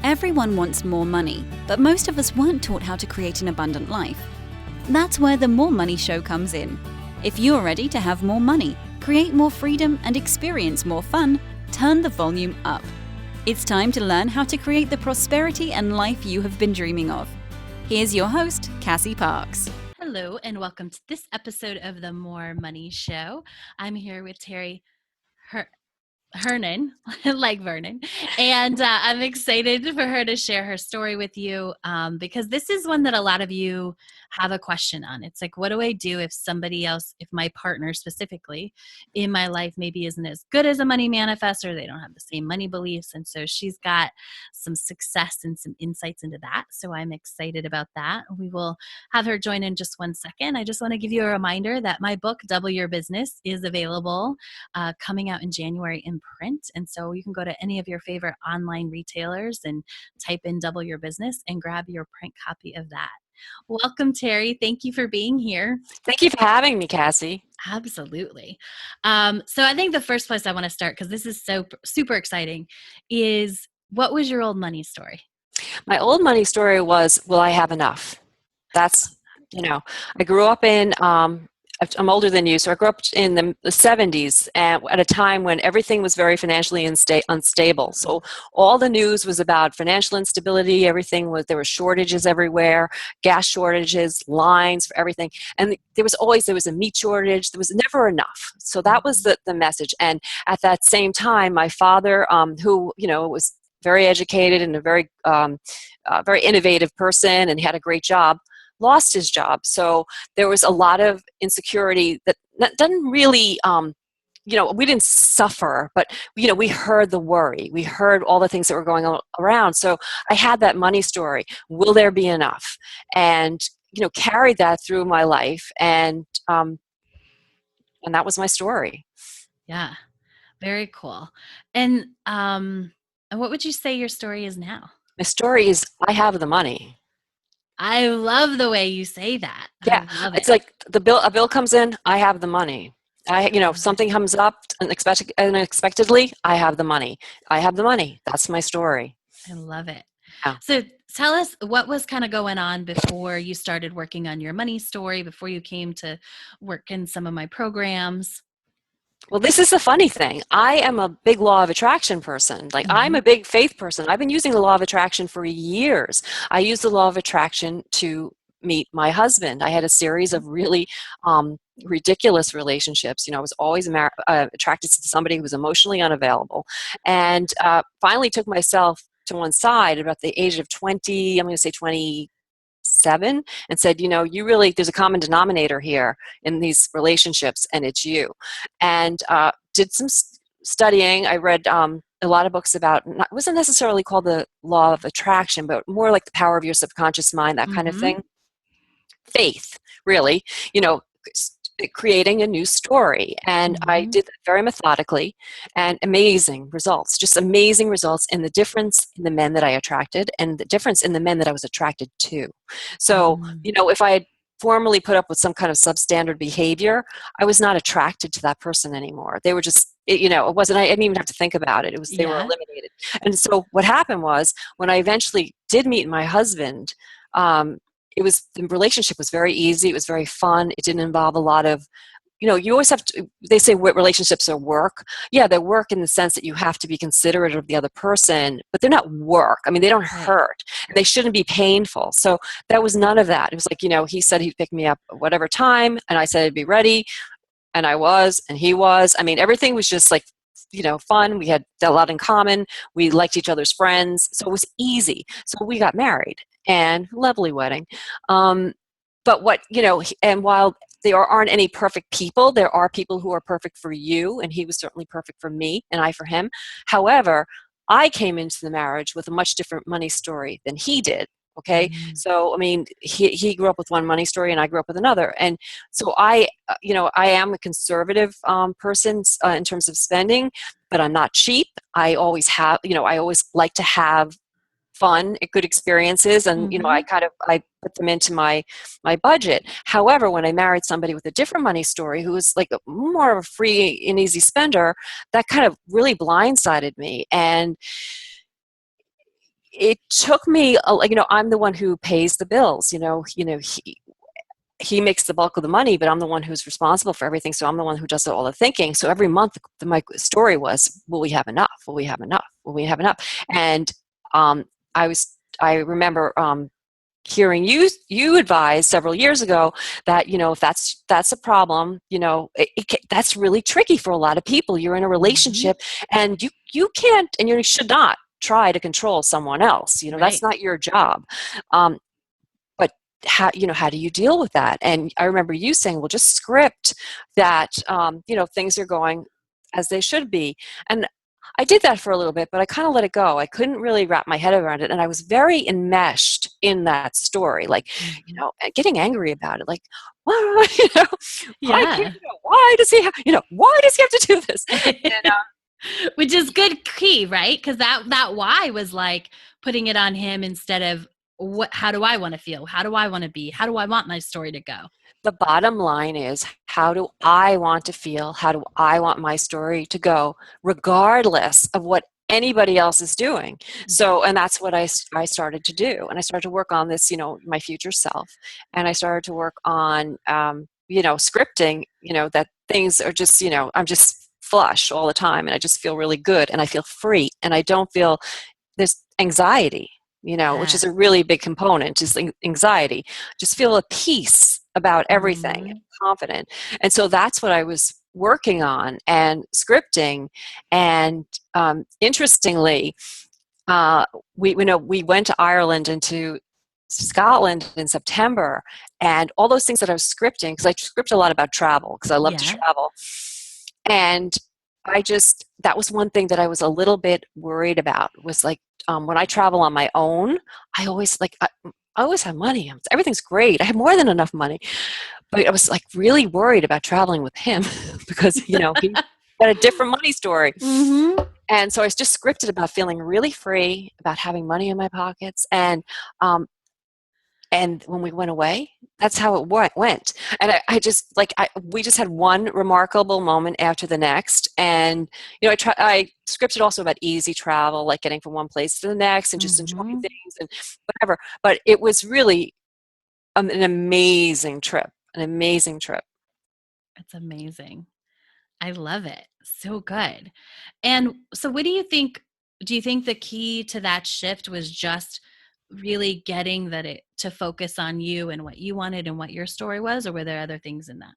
Everyone wants more money, but most of us weren't taught how to create an abundant life. That's where the More Money Show comes in. If you're ready to have more money, create more freedom, and experience more fun, turn the volume up. It's time to learn how to create the prosperity and life you have been dreaming of. Here's your host, Cassie Parks. Hello, and welcome to this episode of the More Money Show. I'm here with Terry Hernan, like Vernon, and I'm excited for her to share her story with you because this is one that a lot of you have a question on. It's like, what do I do if somebody else, if my partner specifically in my life maybe isn't as good as a money manifestor, they don't have the same money beliefs, and so she's got some success and some insights into that. So I'm excited about that. We will have her join in just 1 second. I just want to give you a reminder that my book, Double Your Business, is available coming out in January in print. And so you can go to any of your favorite online retailers and type in Double Your Business and grab your print copy of that. Welcome, Terry. Thank you for being here. Thank you for having me, Cassie. Absolutely. So I think the first place I want to start, because this is so super exciting, is what was your old money story? My old money story was, will I have enough? That's, I grew up in, I'm older than you, so I grew up in the 70s and at a time when everything was very financially unstable. So all the news was about financial instability. There were shortages everywhere, gas shortages, lines for everything. And there was a meat shortage. There was never enough. So that was the message. And at that same time, my father, who, was very educated and a very innovative person and had a great job, lost his job. So there was a lot of insecurity that doesn't really, we didn't suffer, but, we heard the worry. We heard all the things that were going on around. So I had that money story. Will there be enough? And, carried that through my life. And that was my story. Yeah. Very cool. And what would you say your story is now? My story is, I have the money. I love the way you say that. Yeah, it's like a bill comes in, I have the money. Something comes up unexpectedly, I have the money. I have the money. That's my story. I love it. Yeah. So tell us what was kind of going on before you started working on your money story, before you came to work in some of my programs. Well, this is the funny thing. I am a big law of attraction person. Like, I'm a big faith person. I've been using the law of attraction for years. I use the law of attraction to meet my husband. I had a series of really ridiculous relationships. I was always attracted to somebody who was emotionally unavailable. And finally took myself to one side about the age of 20, I'm going to say 27, and said, there's a common denominator here in these relationships, and it's you. And did some studying. I read a lot of books about, it wasn't necessarily called the law of attraction, but more like the power of your subconscious mind, that kind of thing. Faith, really, creating a new story. And I did that very methodically, and amazing results in the difference in the men that I attracted and the difference in the men that I was attracted to. So, if I had formerly put up with some kind of substandard behavior, I was not attracted to that person anymore. They were just, it wasn't, I didn't even have to think about it. They were eliminated. And so what happened was, when I eventually did meet my husband, the relationship was very easy. It was very fun. It didn't involve a lot of, you always have to, they say what relationships are work. Yeah, they're work in the sense that you have to be considerate of the other person, but they're not work. I mean, they don't hurt. And they shouldn't be painful. So that was none of that. It was like, he said he'd pick me up at whatever time, and I said I'd be ready. And I was, and he was. I mean, everything was just like, fun. We had a lot in common. We liked each other's friends. So it was easy. So we got married. And lovely wedding. But and while there aren't any perfect people, there are people who are perfect for you, and he was certainly perfect for me, and I for him. However, I came into the marriage with a much different money story than he did. Okay. So, I mean, he grew up with one money story and I grew up with another. And so I am a conservative person in terms of spending, but I'm not cheap. I always like to have fun, good experiences, and I put them into my budget. However, when I married somebody with a different money story, who was like more of a free and easy spender, that kind of really blindsided me. And it took me, I'm the one who pays the bills. He makes the bulk of the money, but I'm the one who's responsible for everything. So I'm the one who does all the thinking. So every month, my story was, will we have enough? Will we have enough? Will we have enough? And um, I remember hearing you advise several years ago that if that's a problem, that's really tricky for a lot of people. You're in a relationship, and you can't, and you should not try to control someone else. Right. That's not your job. But how do you deal with that? And I remember you saying, well, just script that things are going as they should be. And I did that for a little bit, but I kind of let it go. I couldn't really wrap my head around it, and I was very enmeshed in that story, like getting angry about it, like, well, Yeah. why does he have to do this? And, Which is good key, right? Because that why was like putting it on him instead of how do I want to feel? How do I want to be? How do I want my story to go? the bottom line is, how do I want to feel? How do I want my story to go, regardless of what anybody else is doing? So, and that's what I started to do. And I started to work on this, my future self. And I started to work on, scripting, that things are just, I'm just flush all the time. And I just feel really good. And I feel free. And I don't feel this anxiety, which is a really big component, is anxiety. Just feel at peace about everything, and confident. And so that's what I was working on and scripting. And interestingly, we went to Ireland and to Scotland in September, and all those things that I was scripting, because I script a lot about travel, because I love to travel. And that was one thing that I was a little bit worried about, was like, when I travel on my own, I always have money. Everything's great. I have more than enough money. But I was like really worried about traveling with him because, he got a different money story. Mm-hmm. And so I just scripted about feeling really free, about having money in my pockets. And when we went away, that's how it went. And we just had one remarkable moment after the next. And, I scripted also about easy travel, like getting from one place to the next and just enjoying things and whatever. But it was really an amazing trip, It's amazing. I love it. So good. And so what do you think the key to that shift was just really getting to focus on you and what you wanted and what your story was, or were there other things in that?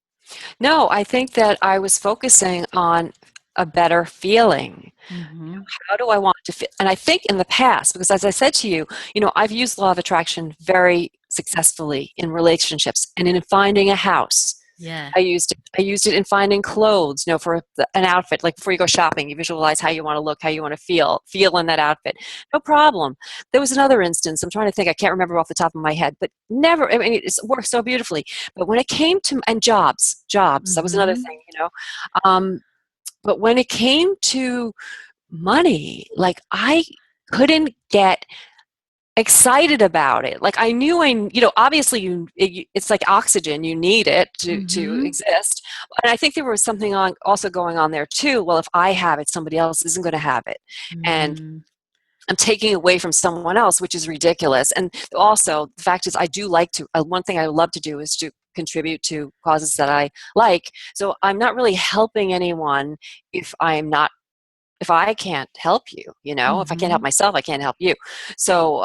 No, I think that I was focusing on a better feeling. How do I want to feel? And I think in the past, because as I said to you, I've used law of attraction very successfully in relationships and in finding a house. Yeah. I used it in finding clothes, for an outfit. Like before you go shopping, you visualize how you want to look, how you want to feel in that outfit. No problem. There was another instance, I'm trying to think, I can't remember off the top of my head, but never, it worked so beautifully. But when it came to, and jobs, that was another thing, but when it came to money, like I couldn't get excited about it. Like I knew, obviously it's like oxygen. You need it to exist. And I think there was something also going on there too. Well, if I have it, somebody else isn't going to have it. And I'm taking away from someone else, which is ridiculous. And also the fact is, I do like to, one thing I love to do is to contribute to causes that I like. So I'm not really helping anyone if I can't help you, if I can't help myself, I can't help you. So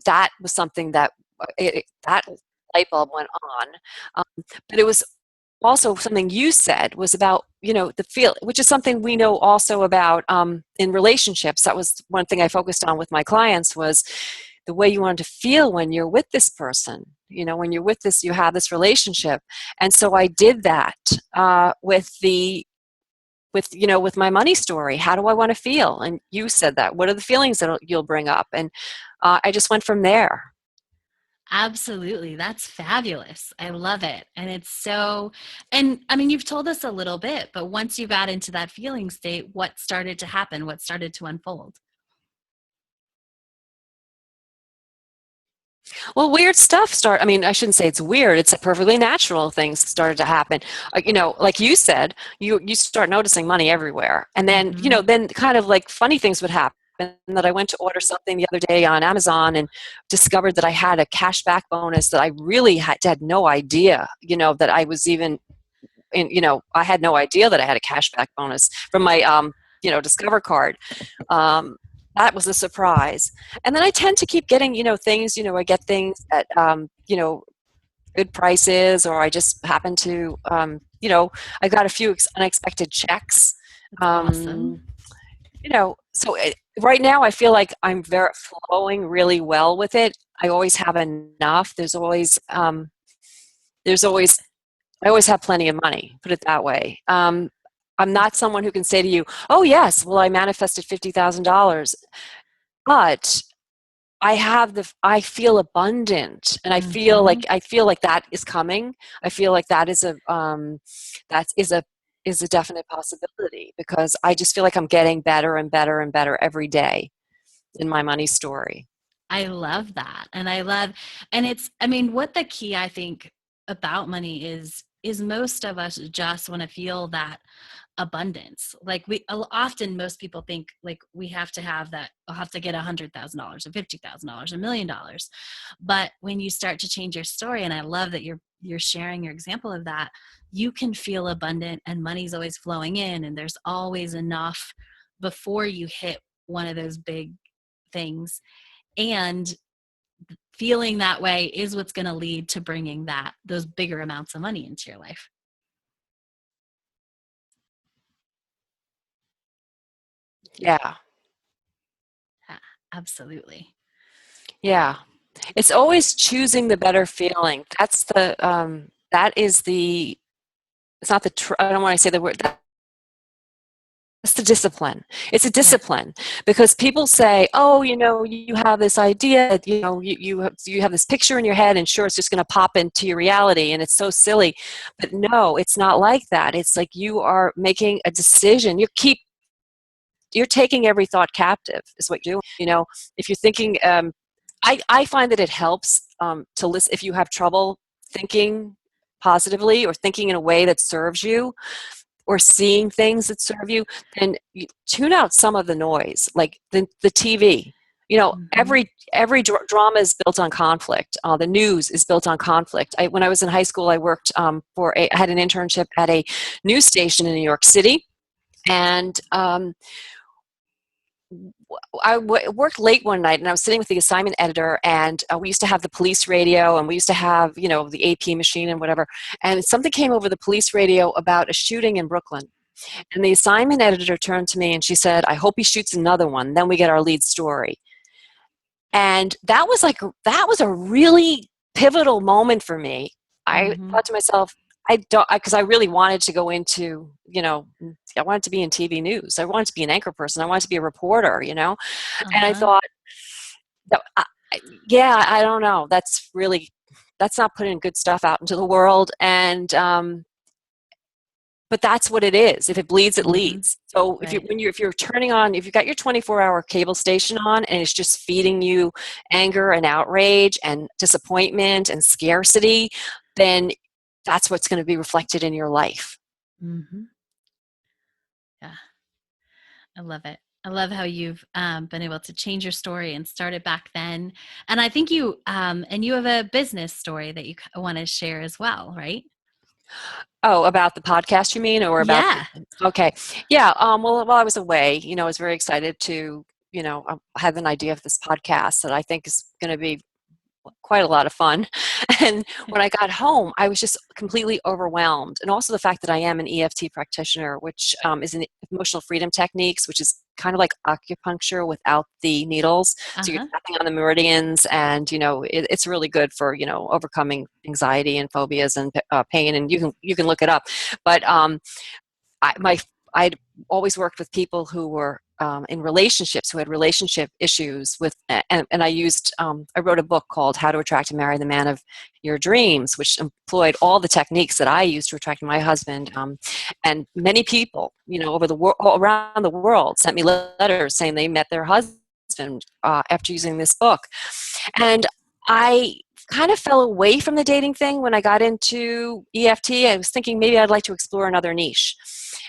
that was something that that light bulb went on. But it was also something you said was about, the feel, which is something we know also about in relationships. That was one thing I focused on with my clients, was the way you want to feel when you're with this person. When you're with you have this relationship. And so I did that with my money story. How do I want to feel? And you said that. What are the feelings that you'll bring up? And I just went from there. Absolutely. That's fabulous. I love it. And you've told us a little bit, but once you got into that feeling state, what started to happen? What started to unfold? Well, weird stuff I shouldn't say it's weird. It's perfectly natural things started to happen. Like you said, you start noticing money everywhere. And then, then kind of like funny things would happen. and that I went to order something the other day on Amazon and discovered that I had a cashback bonus that I really had no idea, that I was even in, I had no idea that I had a cashback bonus from my, Discover card. That was a surprise. And then I tend to keep getting, things, I get things at, good prices, or I just happen to, I got a few unexpected checks. Awesome. Right now I feel like I'm very flowing really well with it. I always have enough. I always have plenty of money, put it that way. I'm not someone who can say to you, oh yes, well, I manifested $50,000, but I feel abundant, and I feel like that is coming. I feel like that is a definite possibility, because I just feel like I'm getting better and better and better every day in my money story. I love that. And what the key, I think, about money is most of us just want to feel that abundance. Like often most people think like we have to have that, I'll have to get $100,000 or $50,000, $1 million. But when you start to change your story, and I love that you're sharing your example of that, you can feel abundant, and money's always flowing in, and there's always enough before you hit one of those big things. And feeling that way is what's going to lead to bringing those bigger amounts of money into your life. Yeah. Absolutely. Yeah. It's always choosing the better feeling. It's not I don't want to say the word, that's the discipline. It's a discipline, because people say, oh, you have this idea, you have this picture in your head, and sure, it's just going to pop into your reality, and it's so silly. But no, it's not like that. It's like you are making a decision. You're taking every thought captive, is what you're doing. If you're thinking, I find that it helps to listen if you have trouble thinking positively, or thinking in a way that serves you, or seeing things that serve you, then you tune out some of the noise, like the TV. Every drama is built on conflict. The news is built on conflict. When I was in high school, I worked I had an internship at a news station in New York City, and I worked late one night, and I was sitting with the assignment editor, and we used to have the police radio, and we used to have, the AP machine and whatever. And something came over the police radio about a shooting in Brooklyn. And the assignment editor turned to me and she said, I hope he shoots another one. Then we get our lead story. And that was a really pivotal moment for me. I thought to myself, because I really wanted to go into, I wanted to be in TV news. I wanted to be an anchor person. I wanted to be a reporter, And I thought, I don't know. That's not putting good stuff out into the world. And, but that's what it is. If it bleeds, it leads. So if you're turning on, if you've got your 24-hour cable station on, and it's just feeding you anger and outrage and disappointment and scarcity, then that's what's going to be reflected in your life. Mm-hmm. Yeah. I love it. I love how you've been able to change your story and start it back then. And I think you have a business story that you want to share as well, right? Oh, about the podcast, you mean, or about? Yeah. Okay. Yeah. Well, while I was away, I was very excited to, I had an idea of this podcast that I think is going to be quite a lot of fun. And when I got home, I was just completely overwhelmed. And also the fact that I am an EFT practitioner, which is an emotional freedom techniques, which is kind of like acupuncture without the needles. So you're tapping on the meridians, and it's really good for overcoming anxiety and phobias and pain. And you can look it up. But I'd always worked with people who were in relationships, who had relationship issues with, and I wrote a book called How to Attract and Marry the Man of Your Dreams, which employed all the techniques that I used to attract my husband. And many people, around the world sent me letters saying they met their husband after using this book. And I kind of fell away from the dating thing when I got into EFT. I was thinking maybe I'd like to explore another niche.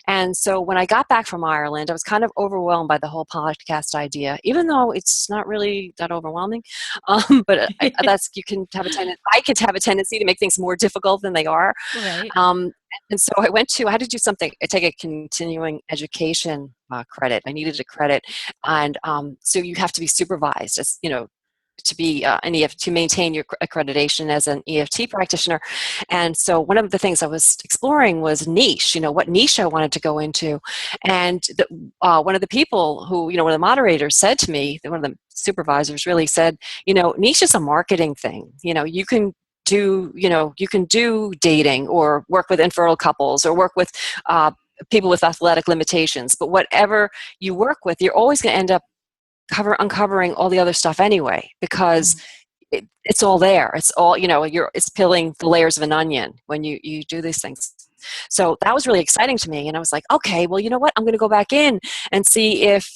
And so when I got back from Ireland, I was kind of overwhelmed by the whole podcast idea, even though it's not really that overwhelming. But that's, you can have a tendency, I could have a tendency to make things more difficult than they are. Right. And so I had to do something, take a continuing education credit. I needed a credit. And so you have to be supervised, as to be an EFT, to maintain your accreditation as an EFT practitioner. And so one of the things I was exploring was niche, what niche I wanted to go into. And one of the people who, one of the moderators said to me, one of the supervisors really said, niche is a marketing thing. You can do dating or work with infertile couples or work with people with athletic limitations, but whatever you work with, you're always going to end up uncovering all the other stuff anyway, because it's all there. It's all, it's peeling the layers of an onion when you do these things. So that was really exciting to me. And I was like, okay, well, you know what? I'm going to go back in and see if,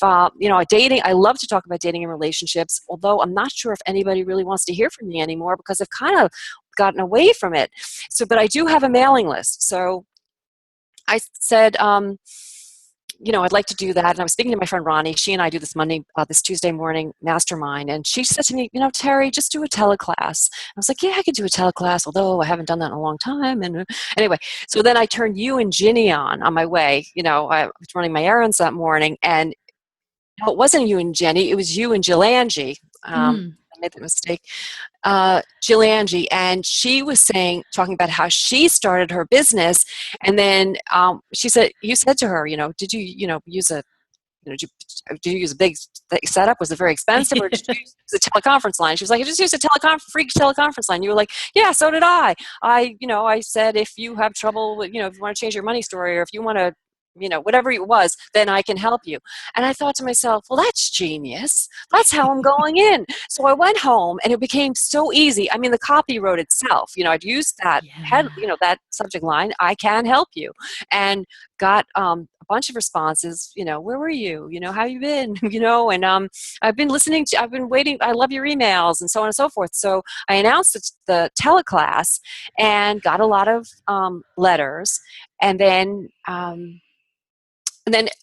dating, I love to talk about dating and relationships, although I'm not sure if anybody really wants to hear from me anymore because I've kind of gotten away from it. So, but I do have a mailing list. So I said, I'd like to do that. And I was speaking to my friend Ronnie. She and I do this Tuesday morning mastermind. And she said to me, Terry, just do a teleclass. I was like, yeah, I could do a teleclass, although I haven't done that in a long time. And anyway, so then I turned you and Ginny on my way. I was running my errands that morning. And it wasn't you and Jenny, it was you and Jill Angie. I made that mistake. Jill Angie, and she was talking about how she started her business, and then she said, you said to her, did you, use a, did you use a big setup? Was it very expensive, or did you use a teleconference line? She was like, I just used a free teleconference line. You were like, yeah, so did I. I said, if you have trouble with, if you want to change your money story, or if you want to, whatever it was, then I can help you. And I thought to myself, well, that's genius. That's how I'm going in. So I went home and it became so easy. I mean, the copy wrote itself. I'd used that that subject line, I can help you, and got a bunch of responses, where were you? How you been? And I've been I've been waiting, I love your emails, and so on and so forth. So I announced the teleclass and got a lot of letters. And then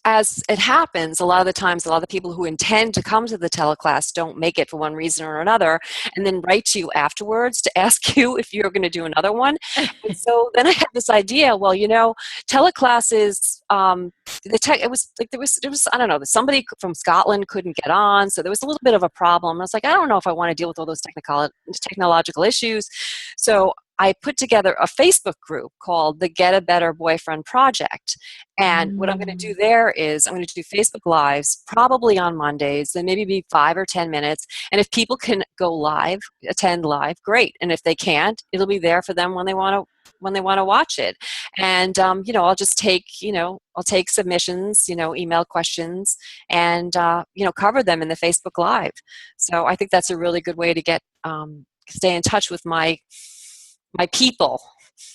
as it happens, a lot of the times, a lot of the people who intend to come to the teleclass don't make it for one reason or another, and then write to you afterwards to ask you if you're going to do another one. And so then I had this idea, well, teleclasses, it was like, there was, I don't know, somebody from Scotland couldn't get on, so there was a little bit of a problem. I was like, I don't know if I want to deal with all those technological issues. So I put together a Facebook group called the Get a Better Boyfriend Project. And what I'm going to do there is I'm going to do Facebook Lives, probably on Mondays, then maybe be 5 or 10 minutes. And if people can go live, attend live, great. And if they can't, it'll be there for them when they want to watch it. And, I'll just take, I'll take submissions, email questions, and, cover them in the Facebook Live. So I think that's a really good way to stay in touch with my people.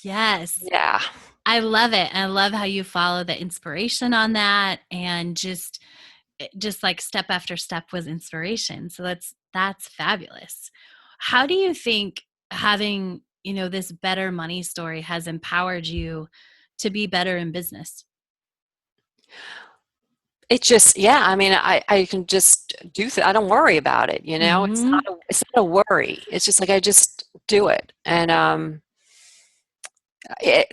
Yes. Yeah. I love it. I love how you follow the inspiration on that, and just like step after step was inspiration. So that's fabulous. How do you think having, this better money story has empowered you to be better in business? It just, I mean, I can just do I don't worry about it, It's not a worry. It's just like, I just do it. And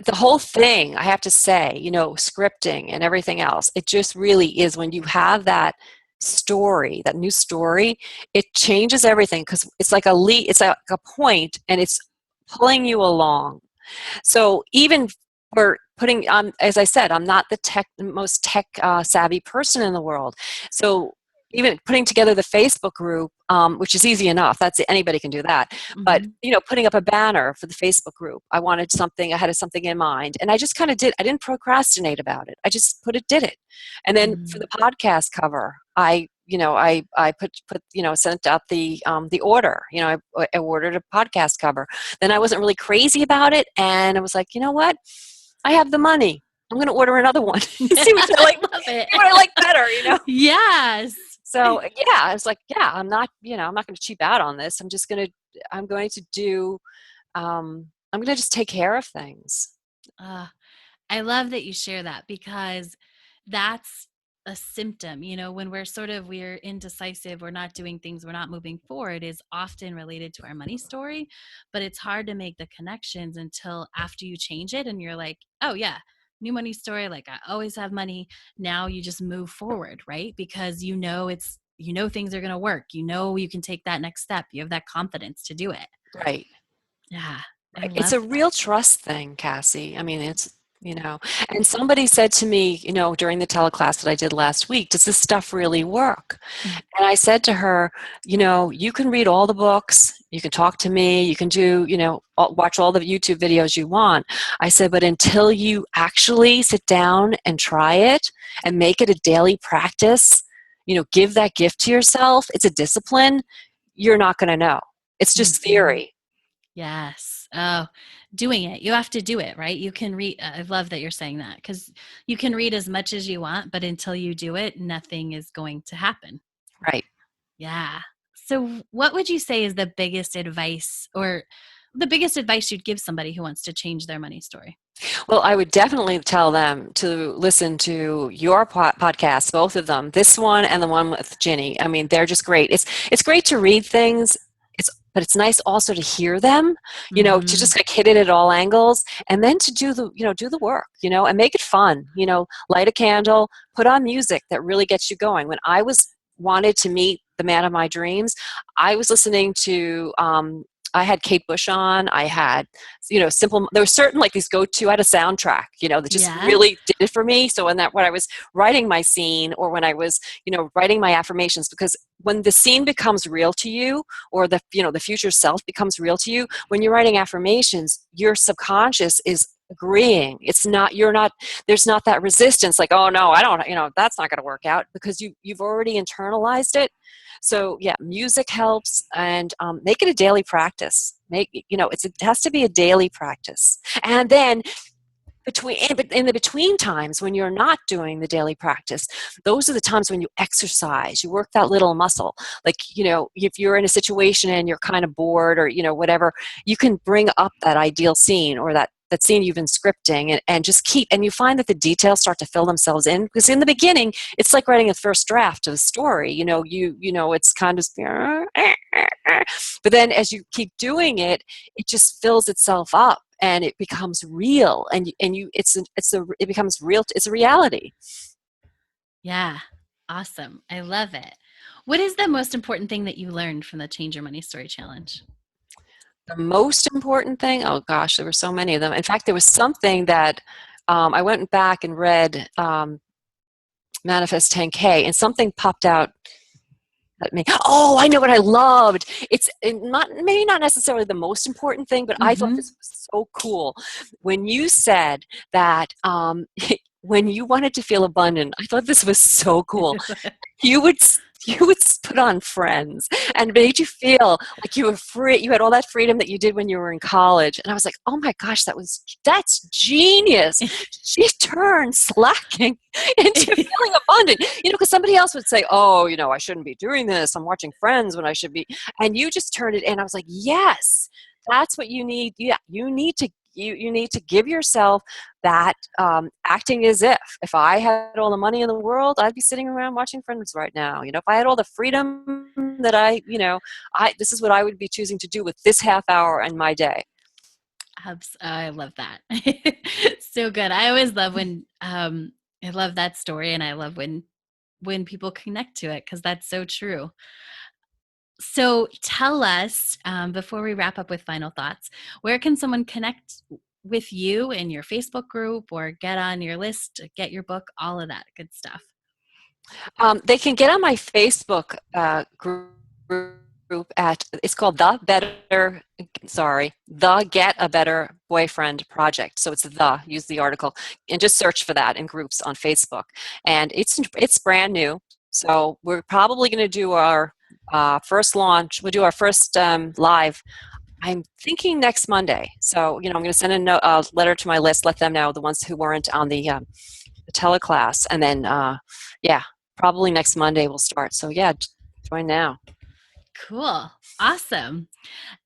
the whole thing, I have to say, scripting and everything else, it just really is, when you have that story, that new story, it changes everything, because it's like it's like a point, and it's pulling you along. So even for putting, as I said, I'm not the most tech savvy person in the world. So even putting together the Facebook group, which is easy enough, anybody can do that. But putting up a banner for the Facebook group, I had something in mind, and I just kind of did. I didn't procrastinate about it. I just did it. And then for the podcast cover, I sent out the order. I ordered a podcast cover. Then I wasn't really crazy about it, and I was like, you know what? I have the money. I'm going to order another one. See what I like. Love it. See what I like better. Yes. So I was like, I'm not going to cheap out on this. I'm going to just take care of things. I love that you share that, because that's a symptom, when we're indecisive, we're not doing things, we're not moving forward, is often related to our money story. But it's hard to make the connections until after you change it and you're like, oh yeah, new money story, like I always have money. Now you just move forward, right? Because things are going to work. You can take that next step. You have that confidence to do it. Right. Yeah. I Right. It's love a that. real trust thing, Cassie. I mean, and somebody said to me, during the teleclass that I did last week, does this stuff really work? Mm. And I said to her, you can read all the books, you can talk to me, you can do, watch all the YouTube videos you want. I said, but until you actually sit down and try it and make it a daily practice, give that gift to yourself, it's a discipline, you're not going to know. It's just Mhm. theory. Yes. Oh, doing it. You have to do it, right? You can read. I love that you're saying that, because you can read as much as you want, but until you do it, nothing is going to happen. Right. Yeah. So, what would you say is the biggest advice you'd give somebody who wants to change their money story? Well, I would definitely tell them to listen to your podcasts, both of them, this one and the one with Ginny. I mean, they're just great. It's great to read things, but it's nice also to hear them, to Hmm. just like hit it at all angles, and then to do the work, and make it fun. Light a candle, put on music that really gets you going. When I wanted to meet the man of my dreams, I was listening to. I had Kate Bush on. I had, simple. There were certain like these go-to. I had a soundtrack, that just Yeah. really did it for me. So when I was writing my scene, or when I was, writing my affirmations, because when the scene becomes real to you, or the future self becomes real to you, when you're writing affirmations, your subconscious is agreeing. There's not that resistance, like, oh no, I don't, that's not going to work out, because you've already internalized it. So yeah, music helps, and make it a daily practice. It has to be a daily practice. And then in the between times when you're not doing the daily practice, those are the times when you exercise, you work that little muscle. Like, if you're in a situation and you're kind of bored, or whatever, you can bring up that ideal scene, or that scene you've been scripting, and just and you find that the details start to fill themselves in, because in the beginning it's like writing a first draft of a story. It's kind of but then as you keep doing it, it just fills itself up, and it becomes real, it becomes real. It's a reality. Yeah. Awesome. I love it. What is the most important thing that you learned from the Change Your Money Story Challenge? The most important thing, oh gosh, there were so many of them. In fact, there was something that I went back and read, Manifest 10K, and something popped out at me. Oh, I know what I loved. It's maybe not necessarily the most important thing, but I thought Mm-hmm. this was so cool. When you said that, when you wanted to feel abundant, I thought this was so cool. You would put on Friends, and it made you feel like you were free. You had all that freedom that you did when you were in college, and I was like, oh my gosh, that's genius. She turned slacking into feeling abundant. Because somebody else would say, oh, I shouldn't be doing this, I'm watching Friends when I should be. And you just turned it, and I was like, yes, that's what you need. Yeah, you need to give yourself that, acting as if I had all the money in the world, I'd be sitting around watching Friends right now. If I had all the freedom that this is what I would be choosing to do with this half hour in my day. I love that. So good. I always love when I love that story, and I love when people connect to it, because that's so true. So tell us, before we wrap up with final thoughts, where can someone connect with you in your Facebook group, or get on your list, get your book, all of that good stuff? They can get on my Facebook group it's called the Get a Better Boyfriend Project. So it's use the article, and just search for that in groups on Facebook. And it's brand new. So we're probably going to do our first launch. We'll do our first live, I'm thinking, next Monday. So, I'm going to send a letter to my list, let them know, the ones who weren't on the teleclass. And then, probably next Monday we'll start. So, yeah, join now. Cool. Awesome.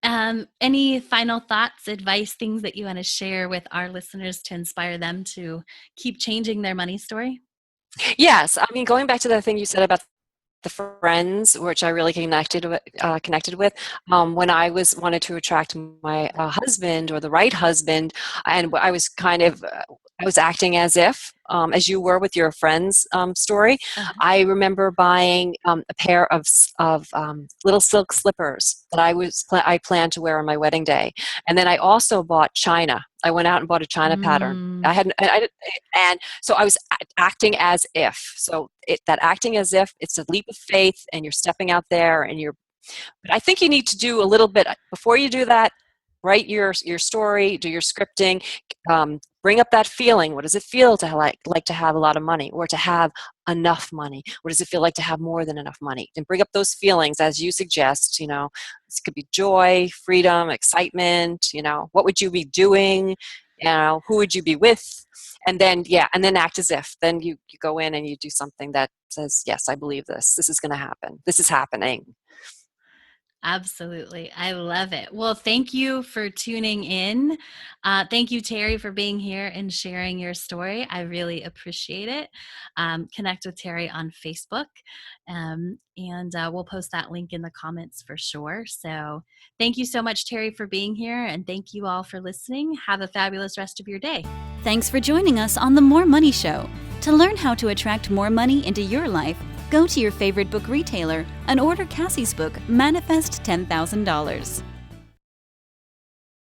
Any final thoughts, advice, things that you want to share with our listeners to inspire them to keep changing their money story? Yes, I mean, going back to the thing you said about the friends, which I really connected with, when I wanted to attract my husband or the right husband, and I was I was acting as you were with your friend's story. Uh-huh. I remember buying a pair of little silk slippers that I planned to wear on my wedding day, and then I also bought china. I went out and bought a china pattern. Mm. And so I was acting as if. So that acting as if, it's a leap of faith, and you're stepping out there, but I think you need to do a little bit before you do that. Write your story, do your scripting, bring up that feeling. What does it feel to like to have a lot of money, or to have enough money? What does it feel like to have more than enough money? And bring up those feelings as you suggest. This could be joy, freedom, excitement. What would you be doing? Who would you be with? And then act as if. Then you go in and you do something that says, yes, I believe this. This is going to happen. This is happening. Absolutely. I love it. Well, thank you for tuning in. Thank you, Terry, for being here and sharing your story. I really appreciate it. Connect with Terry on Facebook, and we'll post that link in the comments for sure. So thank you so much, Terry, for being here, and thank you all for listening. Have a fabulous rest of your day. Thanks for joining us on The More Money Show. To learn how to attract more money into your life, go to your favorite book retailer and order Cassie's book, Manifest $10,000.